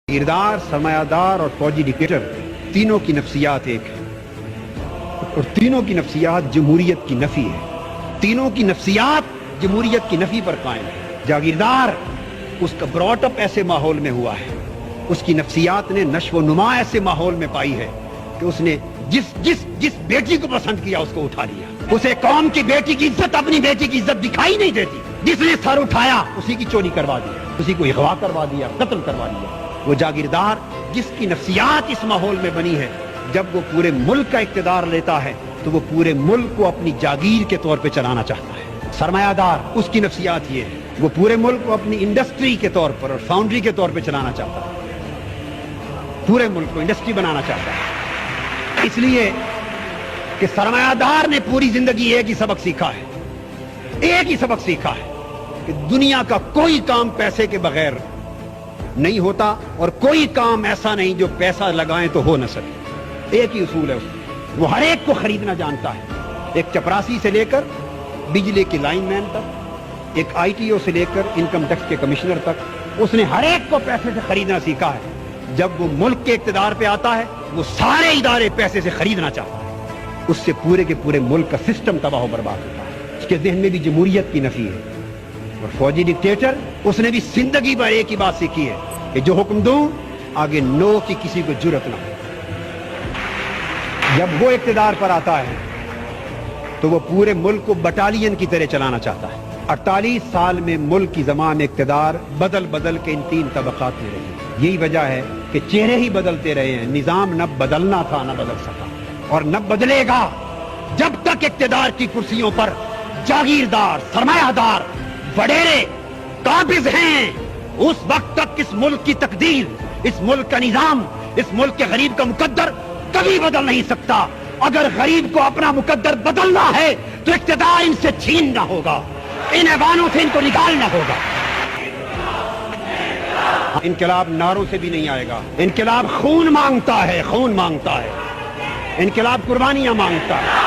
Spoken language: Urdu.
جاگیردار، سرمایہ دار اور فوجی ڈکٹیٹر تینوں کی نفسیات ایک ہے اور تینوں کی نفسیات جمہوریت کی نفی ہے. تینوں کی نفسیات جمہوریت کی نفی پر قائم ہے. جاگیردار اس کا براٹ اپ ایسے ماحول میں ہوا ہے، اس کی نفسیات نے نشو و نما ایسے ماحول میں پائی ہے کہ اس نے جس بیٹی کو پسند کیا اس کو اٹھا لیا. اسے قوم کی بیٹی کی عزت، اپنی بیٹی کی عزت دکھائی نہیں دیتی. جس نے سر اٹھایا اسی کی چوری کروا دی، اسی کو اغوا کروا دیا، قتل کروا دیا. وہ جاگیردار جس کی نفسیات اس ماحول میں بنی ہے، جب وہ پورے ملک کا اقتدار لیتا ہے تو وہ پورے ملک کو اپنی جاگیر کے طور پہ چلانا چاہتا ہے. سرمایہ دار اس کی نفسیات یہ ہے، وہ پورے ملک کو اپنی انڈسٹری کے طور پر اور فاؤنڈری کے طور پہ چلانا چاہتا ہے، پورے ملک کو انڈسٹری بنانا چاہتا ہے. اس لیے کہ سرمایہ دار نے پوری زندگی ایک ہی سبق سیکھا ہے، ایک ہی سبق سیکھا ہے کہ دنیا کا کوئی کام پیسے کے بغیر نہیں ہوتا اور کوئی کام ایسا نہیں جو پیسہ لگائیں تو ہو نہ سکے. ایک ہی اصول ہے اس کا، وہ ہر ایک کو خریدنا جانتا ہے. ایک چپراسی سے لے کر بجلی کے لائن مین تک، ایک آئی ٹی او سے لے کر انکم ٹیکس کے کمشنر تک، اس نے ہر ایک کو پیسے سے خریدنا سیکھا ہے. جب وہ ملک کے اقتدار پہ آتا ہے وہ سارے ادارے پیسے سے خریدنا چاہتا ہے. اس سے پورے کے پورے ملک کا سسٹم تباہ و برباد ہوتا ہے. اس کے ذہن میں بھی جمہوریت کی نفی ہے. اور فوجی ڈکٹیٹر اس نے بھی زندگی بھر ایک ہی بات سیکھی ہے کہ جو حکم دوں آگے نو کی کسی کو جرأت نہ ہو. جب وہ اقتدار پر آتا ہے تو وہ پورے ملک کو بٹالین کی طرح چلانا چاہتا ہے. 48 سال میں ملک کی زمان اقتدار بدل کے ان تین طبقات میں رہی. یہی وجہ ہے کہ چہرے ہی بدلتے رہے ہیں. نظام نہ بدلنا تھا نہ بدل سکا اور نہ بدلے گا جب تک اقتدار کی کرسیوں پر جاگیردار، سرمایہ دار، وڈیرے قابض ہیں. اس وقت تک اس ملک کی تقدیر، اس ملک کا نظام، اس ملک کے غریب کا مقدر کبھی بدل نہیں سکتا. اگر غریب کو اپنا مقدر بدلنا ہے تو اقتدار ان سے چھیننا ہوگا، ان ایوانوں سے ان کو نکالنا ہوگا. انقلاب نعروں سے بھی نہیں آئے گا. انقلاب خون مانگتا ہے، خون مانگتا ہے. انقلاب قربانیاں مانگتا ہے.